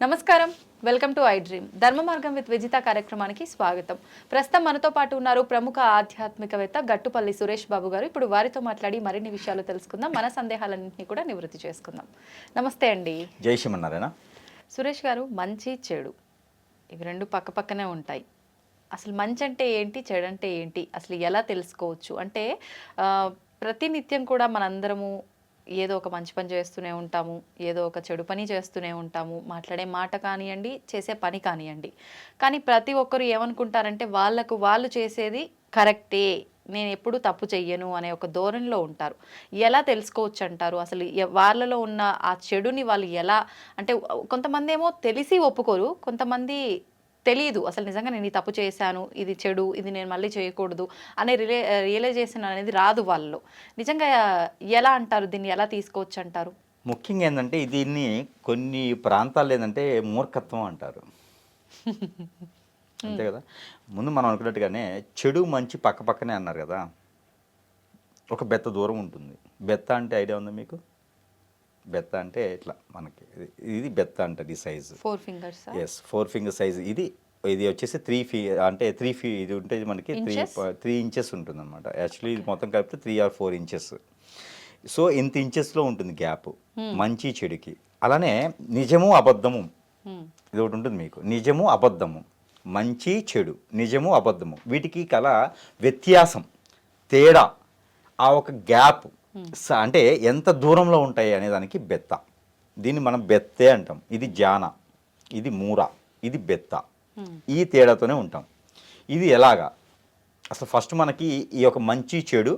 నమస్కారం, welcome to I dream. ధర్మ మార్గం విత్ విజిత కార్యక్రమానికి స్వాగతం. ప్రస్తుతం మనతో పాటు ఉన్నారు ప్రముఖ ఆధ్యాత్మికవేత్త గట్టుపల్లి సురేష్ బాబు గారు. ఇప్పుడు వారితో మాట్లాడి మరిన్ని విషయాలు తెలుసుకుందాం, మన సందేహాలన్నింటినీ కూడా నివృత్తి చేసుకుందాం. నమస్తే అండి. జై శ్రీమన్నారాయణ. సురేష్ గారు, మంచి చెడు ఇవి రెండు పక్క పక్కనే ఉంటాయి. అసలు మంచి అంటే ఏంటి, చెడు అంటే ఏంటి, అసలు ఎలా తెలుసుకోవచ్చు? అంటే ప్రతినిత్యం కూడా మనందరము ఏదో ఒక మంచి పని చేస్తూనే ఉంటాము, ఏదో ఒక చెడు పని చేస్తూనే ఉంటాము, మాట్లాడే మాట కానివ్వండి, చేసే పని కానివ్వండి. కానీ ప్రతి ఒక్కరు ఏమనుకుంటారంటే వాళ్ళు చేసేది కరెక్టే, నేను ఎప్పుడు తప్పు చెయ్యను అనే ఒక ధోరణిలో ఉంటారు. ఎలా తెలుసుకోవచ్చు అంటారు? అసలు వాళ్ళలో ఉన్న ఆ చెడుని వాళ్ళు ఎలా, అంటే కొంతమంది ఏమో తెలిసి ఒప్పుకోరు, కొంతమంది తెలియదు అసలు నిజంగా నేను ఈ తప్పు చేశాను, ఇది చెడు, ఇది నేను మళ్ళీ చేయకూడదు అనే రియలైజేషన్ అనేది రాదు వాళ్ళలో. నిజంగా ఎలా అంటారు, దీన్ని ఎలా తీసుకోవచ్చు అంటారు? ముఖ్యంగా ఏంటంటే దీన్ని కొన్ని ప్రాంతాల్లో ఏంటంటే మూర్ఖత్వం అంటారు. అంతే కదా. ముందు మనం అనుకున్నట్టుగానే చెడు మంచి పక్క పక్కనే అన్నారు కదా. ఒక బెత్త దూరం ఉంటుంది. బెత్త అంటే ఐడియా ఉందా మీకు? బెత్త అంటే ఇట్లా మనకి ఇది బెత్త అంటది size. 4 fingers. Yes, 4 finger size. ఇది వచ్చేసి 3 ఫీ ఇది ఉంటుంది మనకి 3 ఇంచెస్ ఉంటుంది అనమాట. యాక్చువల్లీ ఇది మొత్తం కలిపితే 3 or 4 ఇంచెస్. సో ఇంత ఇంచెస్లో ఉంటుంది గ్యాప్ మంచి చెడుకి. అలానే నిజము అబద్ధము ఇది ఒకటి ఉంటుంది మీకు. నిజము అబద్ధము, మంచి చెడు, నిజము అబద్ధము, వీటికి కల వ్యత్యాసం, తేడా, ఆ ఒక గ్యాప్ అంటే ఎంత దూరంలో ఉంటాయి అనే దానికి బెత్త. దీన్ని మనం బెత్తే అంటాం. ఇది జాన, ఇది మూర, ఇది బెత్త. ఈ తేడాతోనే ఉంటాం. ఇది ఎలాగా అసలు ఫస్ట్ మనకి ఈ యొక్క మంచి చెడు,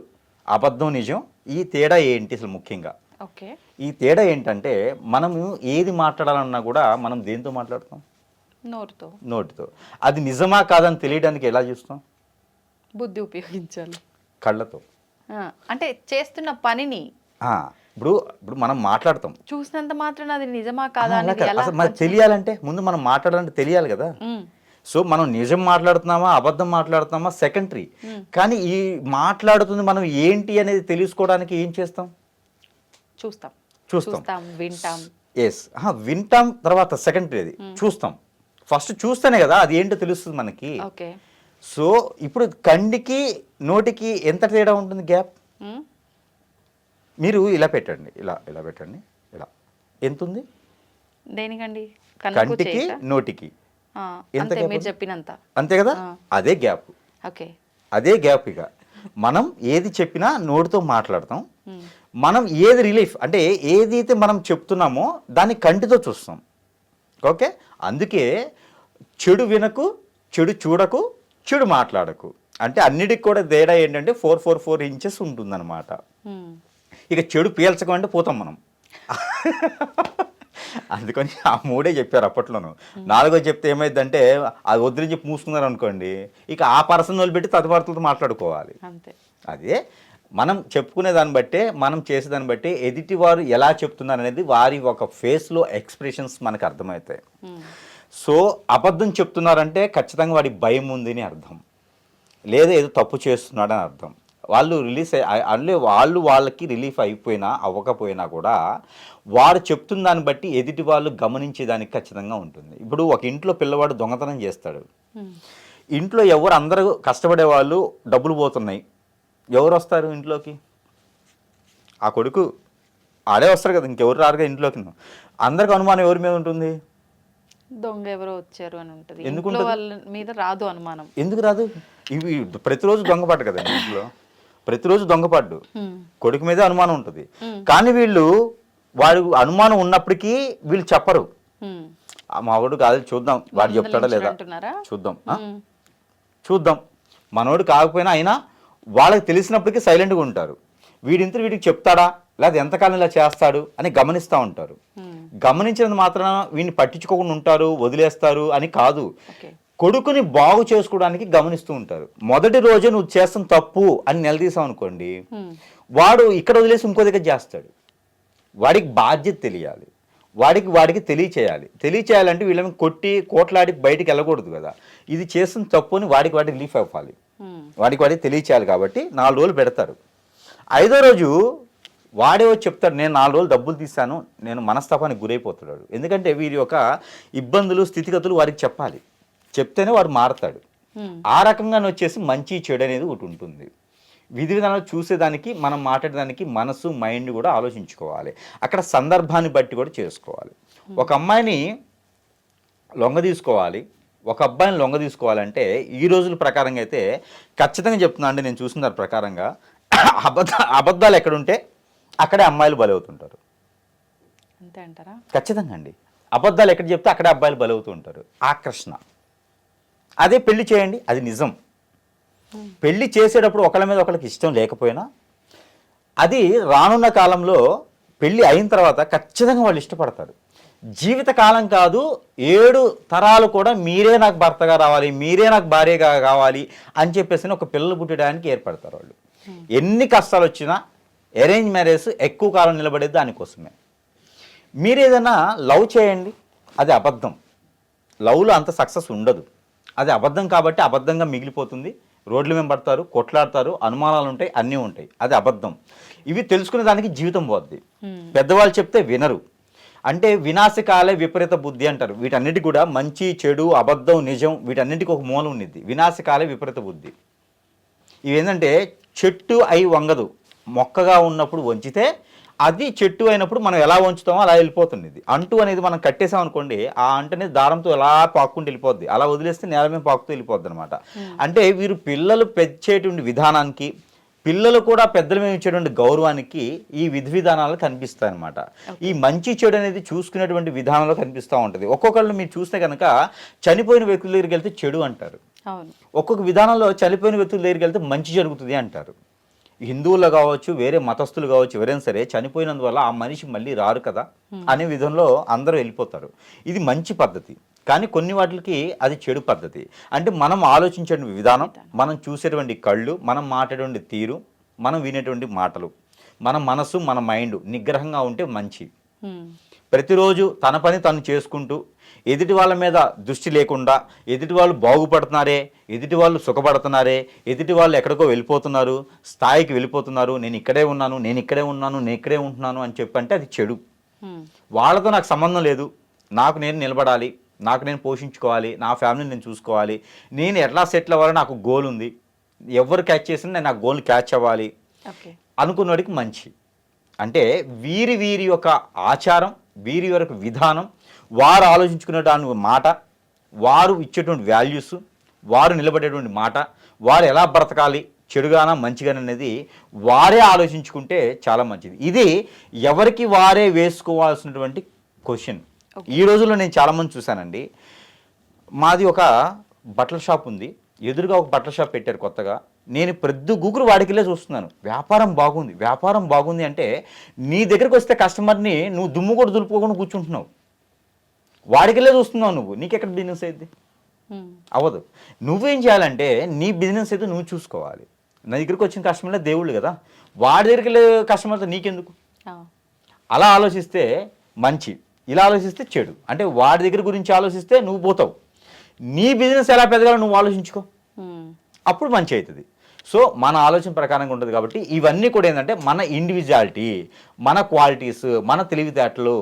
అబద్ధం నిజం, ఈ తేడా ఏంటి అసలు ముఖ్యంగా? ఓకే. ఈ తేడా ఏంటంటే మనము ఏది మాట్లాడాలన్నా కూడా మనం దేంతో మాట్లాడతాం? నోటితో. అది నిజమా కాదని తెలియడానికి ఎలా చూస్తాం? బుద్ధి ఉపయోగించాలి. కళ్ళతో. అంటే చేస్తున్న పనిని ఇప్పుడు మనం మాట్లాడతాం, చూసినంత మాత్రం అది నిజమా కాదా మనకు తెలియాలంటే ముందు మనం మాట్లాడాలంటే తెలియాలి కదా. సో మనం నిజం మాట్లాడుతున్నామా అబద్ధం మాట్లాడుతున్నామా సెకండరీ. కానీ ఈ మాట్లాడుతుంది మనం ఏంటి అనేది తెలుసుకోవడానికి ఏం చేస్తాం? చూస్తాం, వింటాం. ఎస్, వింటాం తర్వాత సెకండరీ. అది చూస్తాం. ఫస్ట్ చూస్తేనే కదా అది ఏంటో తెలుస్తుంది మనకి. సో ఇప్పుడు కంటికి నోటికి ఎంత తేడా ఉంటుంది గ్యాప్? మీరు ఇలా పెట్టండి, ఇలా పెట్టండి, ఇలా ఎంత ఉంది దేనికండి? కంటికి నోటికి ఎంత మీరు చెప్పినంత అంతే కదా. అదే గ్యాప్. అదే గ్యాప్. ఇక మనం ఏది చెప్పినా నోటితో మాట్లాడతాం. మనం ఏది రిలీఫ్ అంటే ఏదైతే మనం చెప్తున్నామో దాన్ని కంటితో చూస్తాం. ఓకే. అందుకే చెడు వినకు, చెడు చూడకు, చెడు మాట్లాడకు అంటే అన్నిటికి కూడా తేడా ఏంటంటే 4 ఇంచెస్ ఉంటుందన్నమాట. ఇక చెడు పీల్చకమంటే పోతాం మనం. అందుకని ఆ 3 చెప్పారు అప్పట్లోనూ. 4 చెప్తే ఏమైందంటే అది వద్దని చెప్పి మూసుకున్నారు అనుకోండి, ఇక ఆ పర్సన్ వదిలిపెట్టి తదుపరితో మాట్లాడుకోవాలి. అదే మనం చెప్పుకునే దాన్ని బట్టే, మనం చేసేదాన్ని బట్టి ఎదుటి వారు ఎలా చెప్తున్నారు అనేది వారి ఒక ఫేస్లో ఎక్స్ప్రెషన్స్ మనకు అర్థమవుతాయి. సో అబద్ధం చెప్తున్నారంటే ఖచ్చితంగా వాడి భయం ఉందని అర్థం, లేదా ఏదో తప్పు చేస్తున్నాడని అర్థం. వాళ్ళు వాళ్ళకి రిలీఫ్ అయిపోయినా అవ్వకపోయినా కూడా వారు చెప్తున్న దాన్ని బట్టి ఎదుటి వాళ్ళు గమనించేదానికి ఖచ్చితంగా ఉంటుంది. ఇప్పుడు ఒక ఇంట్లో పిల్లవాడు దొంగతనం చేస్తాడు. ఇంట్లో అందరూ కష్టపడే వాళ్ళు డబ్బులు పోతున్నాయి, ఎవరు వస్తారు ఇంట్లోకి? ఆ కొడుకు ఆడే వస్తారు కదా, ఇంకెవరు రారుగా ఇంట్లోకి. అందరికి అనుమానం ఎవరి మీద ఉంటుంది? దొంగ ఎవరో వచ్చారు అని ఉంటుంది. ఎందుకు వాళ్ళ మీద రాదు అనుమానం? ఎందుకు రాదు? ఇవి ప్రతిరోజు దొంగపాటు కదా ఇంట్లో, ప్రతిరోజు దొంగపాటు, కొడుకు మీదే అనుమానం ఉంటుంది. కానీ వాడు అనుమానం ఉన్నప్పటికీ వీళ్ళు చెప్పరు. మావాడు కాదు, చూద్దాం వాడు చెప్తాడా లేదా, చూద్దాం మనోడు కాకపోయినా అయినా వాళ్ళకి తెలిసినప్పటికీ సైలెంట్గా ఉంటారు. వీడికి చెప్తాడా లేదా ఎంతకాలం ఇలా చేస్తాడు అని గమనిస్తూ ఉంటారు. గమనించినంత మాత్రాన వీడిని పట్టించుకోకుండా ఉంటారు, వదిలేస్తారు అని కాదు. కొడుకుని బాగు చేసుకోవడానికి గమనిస్తూ ఉంటారు. మొదటి రోజే నువ్వు చేస్తున్న తప్పు అని నిలదీసావు అనుకోండి, వాడు ఇక్కడ వదిలేసి ఇంకో దగ్గర చేస్తాడు. వాడికి బాధ్యత తెలియాలి, వాడికి తెలియచేయాలంటే వీళ్ళని కొట్టి కోట్లాడి బయటికి వెళ్ళకూడదు కదా. ఇది చేస్తున్న తప్పు అని వాడికి రిలీఫ్ అవ్వాలి, వాడికి తెలియచేయాలి. కాబట్టి 4 రోజులు పెడతారు. 5వ రోజు వాడే వచ్చి చెప్తాడు నేను 4 రోజులు డబ్బులు తీశాను, నేను మనస్తాపానికి గురైపోతున్నాడు. ఎందుకంటే వీరి యొక్క ఇబ్బందులు స్థితిగతులు వారికి చెప్పాలి, చెప్తేనే వాడు మారతాడు. ఆ రకంగానే వచ్చేసి మంచి చెడు అనేది ఒకటి ఉంటుంది. విధి విధానాలు చూసేదానికి మనం మాట్లాడేదానికి మనసు మైండ్ కూడా ఆలోచించుకోవాలి. అక్కడ సందర్భాన్ని బట్టి కూడా చేసుకోవాలి. ఒక అమ్మాయిని లొంగ తీసుకోవాలి, ఒక అబ్బాయిని లొంగ తీసుకోవాలంటే ఈ రోజుల ప్రకారంగా అయితే ఖచ్చితంగా చెప్తున్నా అండి, నేను చూసిన దాని ప్రకారంగా అబద్ధాలు ఎక్కడుంటే అక్కడే అమ్మాయిలు బలవుతుంటారు. అంతే అంటారా? ఖచ్చితంగా అండి. అబద్ధాలు ఎక్కడ చెప్తే అక్కడే అబ్బాయిలు బలవుతూ ఉంటారు. ఆకర్షణ. అదే పెళ్లి చేయండి, అది నిజం. పెళ్లి చేసేటప్పుడు ఒకళ్ళ మీద ఒకళ్ళకి ఇష్టం లేకపోయినా అది రానున్న కాలంలో పెళ్ళి అయిన తర్వాత ఖచ్చితంగా వాళ్ళు ఇష్టపడతారు. జీవితకాలం కాదు, 7 తరాలు కూడా మీరే నాకు భర్తగా రావాలి, మీరే నాకు భార్యగా కావాలి అని చెప్పేసి ఒక పిల్లలు పుట్టడానికి ఏర్పడతారు వాళ్ళు. ఎన్ని కష్టాలు వచ్చినా అరేంజ్ మ్యారేజ్ ఎక్కువ కాలం నిలబడేది దానికోసమే. మీరు ఏదైనా లవ్ చేయండి, అది అబద్ధం. లవ్లో అంత సక్సెస్ ఉండదు, అది అబద్ధం. కాబట్టి అబద్ధంగా మిగిలిపోతుంది. రోడ్ల మీద పడతారు, కొట్లాడతారు, అనుమానాలు ఉంటాయి, అన్నీ ఉంటాయి. అది అబద్ధం. ఇవి తెలుసుకునే దానికి జీవితం పోద్ది. పెద్దవాళ్ళు చెప్తే వినరు. అంటే వినాశకాలే విపరీత బుద్ధి అంటారు. వీటన్నిటి కూడా మంచి చెడు అబద్ధం నిజం వీటన్నిటికీ ఒక మూలం ఉన్నది. వినాశకాలే విపరీత బుద్ధి. ఇవేంటంటే చెట్టు అయి వంగదు, మొక్కగా ఉన్నప్పుడు వంచితే అది చెట్టు అయినప్పుడు మనం ఎలా వంచుతామో అలా వెళ్ళిపోతుంది. ఇది అంటు అనేది మనం కట్టేసాం అనుకోండి, ఆ అంటు అనేది దారంతో ఎలా పాక్కుంటూ వెళ్ళిపోద్ది, అలా వదిలేస్తే నేల మీద పాకుతూ వెళ్ళిపోద్ది అనమాట. అంటే వీరు పిల్లలు పెంచేటువంటి విధానానికి, పిల్లలు కూడా పెద్దల మీద ఇచ్చేటువంటి గౌరవానికి ఈ విధి విధానాలు కనిపిస్తాయి అనమాట. ఈ మంచి చెడు అనేది చూసుకునేటువంటి విధానంలో కనిపిస్తూ ఉంటుంది. ఒక్కొక్కళ్ళు మీరు చూస్తే కనుక చనిపోయిన వ్యక్తుల దగ్గరికి వెళ్తే చెడు అంటారు, ఒక్కొక్క విధానంలో చనిపోయిన వ్యక్తుల దగ్గరికి వెళ్తే మంచి జరుగుతుంది అంటారు. హిందువులు కావచ్చు, వేరే మతస్థులు కావచ్చు, ఎవరైనా సరే చనిపోయినందువల్ల ఆ మనిషి మళ్ళీ రారు కదా అనే విధంలో అందరూ వెళ్ళిపోతారు. ఇది మంచి పద్ధతి. కానీ కొన్ని వాటికి అది చెడు పద్ధతి. అంటే మనం ఆలోచించే విధానం, మనం చూసేటువంటి కళ్ళు, మనం మాట్లాడేటువంటి తీరు, మనం వినేటువంటి మాటలు, మన మనసు మన మైండ్ నిగ్రహంగా ఉంటే మంచి. ప్రతిరోజు తన పని తను చేసుకుంటూ ఎదుటి వాళ్ళ మీద దృష్టి లేకుండా, ఎదుటి వాళ్ళు బాగుపడుతున్నారే, ఎదుటి వాళ్ళు సుఖపడుతున్నారే, ఎదుటి వాళ్ళు ఎక్కడికో వెళ్ళిపోతున్నారు, స్థాయికి వెళ్ళిపోతున్నారు, నేను ఇక్కడే ఉన్నాను, నేను ఇక్కడే ఉన్నాను, నేను ఇక్కడే ఉంటున్నాను అని చెప్పంటే అది చెడు. వాళ్ళతో నాకు సంబంధం లేదు, నాకు నేను నిలబడాలి, నాకు నేను పోషించుకోవాలి, నా ఫ్యామిలీని నేను చూసుకోవాలి, నేను ఎట్లా సెటిల్ అవ్వాలి, నాకు గోల్ ఉంది, ఎవరు క్యాచ్ చేసినా నేను ఆ గోల్ని క్యాచ్ అవ్వాలి అనుకున్నవాడికి మంచి. అంటే వీరి వీరి యొక్క ఆచారం, వీరి యొక్క విధానం, వారు ఆలోచించుకునేటువంటి మాట, వారు ఇచ్చేటువంటి వాల్యూస్, వారు నిలబడేటువంటి మాట, వారు ఎలా బ్రతకాలి చెడుగానా మంచిగానా అనేది వారే ఆలోచించుకుంటే చాలా మంచిది. ఇది ఎవరికి వారే వేసుకోవాల్సినటువంటి క్వశ్చన్. ఈ రోజుల్లో నేను చాలామంది చూశానండి. మాది ఒక బట్టల షాప్ ఉంది, ఎదురుగా ఒక బట్టల షాప్ పెట్టారు కొత్తగా. నేను ప్రతి గుగురు వాడికిలే చూస్తున్నాను, వ్యాపారం బాగుంది, వ్యాపారం బాగుంది అంటే నీ దగ్గరికి వస్తే కస్టమర్ని నువ్వు దుమ్ము కూడా దులుపుకోకుండా కూర్చుంటున్నావు, వాడికిలే చూస్తున్నావు నువ్వు, నీకెక్కడ బిజినెస్ అయింది? అవ్వదు. నువ్వేం చేయాలంటే నీ బిజినెస్ అయితే నువ్వు చూసుకోవాలి. నా దగ్గరికి వచ్చిన కస్టమర్లే దేవుళ్ళు కదా, వాడి దగ్గరికి వెళ్ళే కస్టమర్తో నీకెందుకు? అలా ఆలోచిస్తే మంచి, ఇలా ఆలోచిస్తే చెడు. అంటే వాడి దగ్గర గురించి ఆలోచిస్తే నువ్వు పోతావు. నీ బిజినెస్ ఎలా పెరగాలో నువ్వు ఆలోచించుకో, అప్పుడు మంచి అవుతుంది. సో మన ఆలోచన ప్రకారంగా ఉంటుంది. కాబట్టి ఇవన్నీ కూడా ఏంటంటే మన ఇండివిజువాలిటీ, మన క్వాలిటీస్, మన తెలివితేటలు,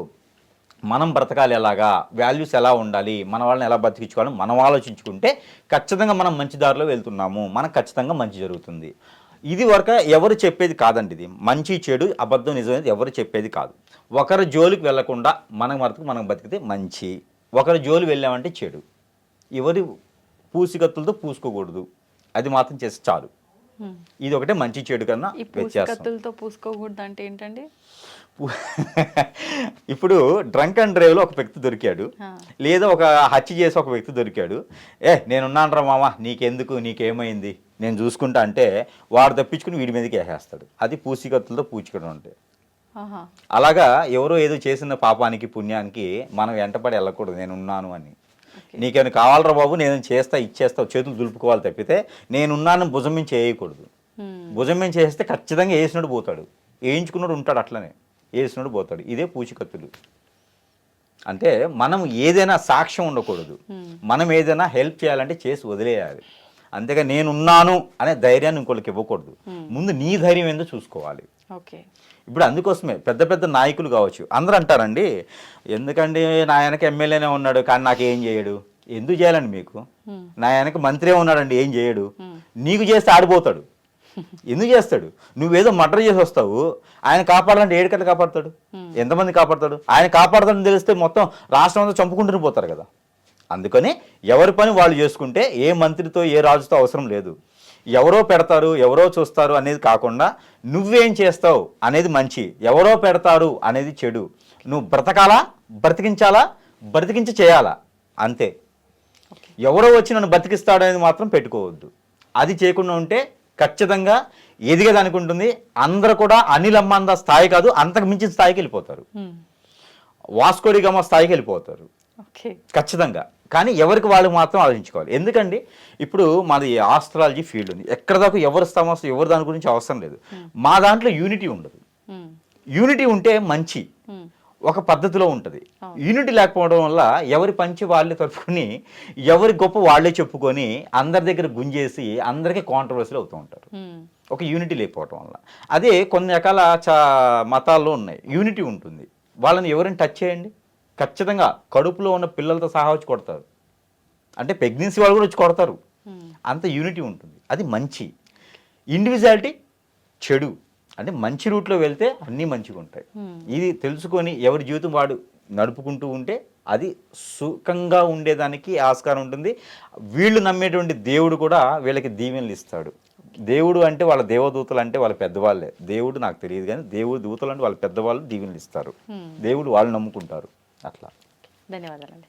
మనం బ్రతకాలి ఎలాగా, వాల్యూస్ ఎలా ఉండాలి, మన వాళ్ళని ఎలా బతికించుకోవాలని మనం ఆలోచించుకుంటే ఖచ్చితంగా మనం మంచి దారిలో వెళ్తున్నాము, మనకు ఖచ్చితంగా మంచి జరుగుతుంది. ఇది వరకు ఎవరు చెప్పేది కాదండి. ఇది మంచి చెడు అబద్ధం నిజమైనది ఎవరు చెప్పేది కాదు. ఒకరి జోలికి వెళ్లకుండా మన మరతుకు మనం బతికితే మంచి, ఒకరి జోలి వెళ్ళామంటే చెడు. ఎవరి పూసికత్తులతో పూసుకోకూడదు, అది మాత్రం చేస్తే చాలు. ఇది ఒకటే మంచి చెడు కన్నా వ్యత్యాసం. పూసుకోకూడదు అంటే ఏంటండి? ఇప్పుడు డ్రంక్ అండ్ డ్రైవ్లో ఒక వ్యక్తి దొరికాడు, లేదా ఒక హత్య చేసి ఒక వ్యక్తి దొరికాడు. నేనున్నాను రా మామ, నీకెందుకు, నీకేమైంది, నేను చూసుకుంటా అంటే వాడు తప్పించుకుని వీడి మీదకి వేసేస్తాడు. అది పూసికత్తులతో పూచుకోవడం అంటే. అలాగా ఎవరో ఏదో చేసిన పాపానికి పుణ్యానికి మనం వెంటపడి వెళ్ళకూడదు. నేనున్నాను అని, నీకేమైనా కావాలరా బాబు, నేను చేస్తా ఇచ్చేస్తా, చేతులు దులుపుకోవాలి తప్పితే నేనున్నాను భుజం మీద చేయకూడదు. భుజం మీద చేస్తే ఖచ్చితంగా వేసినట్టు పోతాడు, వేయించుకున్నాడు ఉంటాడు, అట్లనే వేసినట్టు పోతాడు. ఇదే పూచికత్తులు అంటే. మనం ఏదైనా సాక్ష్యం ఉండకూడదు, మనం ఏదైనా హెల్ప్ చేయాలంటే చేసి వదిలేయాలి. అంతేగా నేనున్నాను అనే ధైర్యాన్ని ఇంకోళ్ళకి ఇవ్వకూడదు. ముందు నీ ధైర్యం ఏందో చూసుకోవాలి. ఓకే. ఇప్పుడు అందుకోసమే పెద్ద పెద్ద నాయకులు కావచ్చు అందరూ అంటారండి, ఎందుకండి నా వెనక ఎమ్మెల్యేనే ఉన్నాడు కానీ నాకు ఏం చేయడు. ఎందుకు చేయాలండి మీకు? నా వెనక మంత్రి ఉన్నాడండి ఏం చేయడు. నీకు చేస్తే ఆడిపోతాడు. ఎందుకు చేస్తాడు? నువ్వేదో మర్డర్ చేసి వస్తావు, ఆయన కాపాడాలంటే ఏడుకట్లా కాపాడుతాడు? ఎంతమంది కాపాడుతాడు? ఆయన కాపాడుతాడని తెలిస్తే మొత్తం రాష్ట్రం అంతా చంపుకుంటూనే పోతారు కదా. అందుకని ఎవరి పని వాళ్ళు చేసుకుంటే ఏ మంత్రితో ఏ రాజుతో అవసరం లేదు. ఎవరో పెడతారు ఎవరో చూస్తారు అనేది కాకుండా నువ్వేం చేస్తావు అనేది మంచి, ఎవరో పెడతారు అనేది చెడు. నువ్వు బ్రతకాలా, బ్రతికించాలా, బ్రతికించి చేయాలా, అంతే. ఎవరో వచ్చి నన్ను బతికిస్తాడు అనేది మాత్రం పెట్టుకోవద్దు. అది చేయకుండా ఉంటే ఖచ్చితంగా ఎదిగేదానికి ఉంటుంది. అందరూ కూడా అనిల్ అంబానీ స్థాయి కాదు, అంతకు మించిన స్థాయికి వెళ్ళిపోతారు. వాస్కోడి గామా స్థాయికి వెళ్ళిపోతారు ఖచ్చితంగా. కానీ ఎవరికి వాళ్ళు మాత్రం ఆలోచించుకోవాలి. ఎందుకండి ఇప్పుడు మాది ఆస్ట్రాలజీ ఫీల్డ్ ఉంది, ఎక్కడ దాకా ఎవరు సమస్య ఎవరు దాని గురించి అవసరం లేదు. మా దాంట్లో యూనిటీ ఉండదు. యూనిటీ ఉంటే మంచి ఒక పద్ధతిలో ఉంటుంది. యూనిటీ లేకపోవడం వల్ల ఎవరి పంచి వాళ్ళే తరుపుకొని ఎవరి గొప్ప వాళ్ళే చెప్పుకొని అందరి దగ్గర గుంజేసి అందరికీ కాంట్రవర్సీలు అవుతూ ఉంటారు ఒక యూనిటీ లేకపోవడం వల్ల. అదే కొన్ని రకాల మతాల్లో ఉన్నాయి, యూనిటీ ఉంటుంది. వాళ్ళని ఎవరిని టచ్ చేయండి ఖచ్చితంగా కడుపులో ఉన్న పిల్లలతో సహా వచ్చి కొడతారు. అంటే ప్రెగ్నెన్సీ వాళ్ళు కూడా వచ్చి కొడతారు. అంత యూనిటీ ఉంటుంది, అది మంచి. ఇండివిజువాలిటీ చెడు. అంటే మంచి రూట్లో వెళ్తే అన్నీ మంచిగా ఉంటాయి. ఇది తెలుసుకొని ఎవరి జీవితం వాడు నడుపుకుంటూ ఉంటే అది సుఖంగా ఉండేదానికి ఆస్కారం ఉంటుంది. వీళ్ళు నమ్మేటువంటి దేవుడు కూడా వీళ్ళకి దీవెనలు ఇస్తాడు. దేవుడు అంటే వాళ్ళ దేవదూతలు అంటే వాళ్ళ పెద్దవాళ్ళే. దేవుడు నాకు తెలియదు కానీ దేవుడు దూతలు అంటే వాళ్ళ పెద్దవాళ్ళు దీవెనలు ఇస్తారు. దేవుడు వాళ్ళు నమ్ముకుంటారు అట్లా. ధన్యవాదాలండి.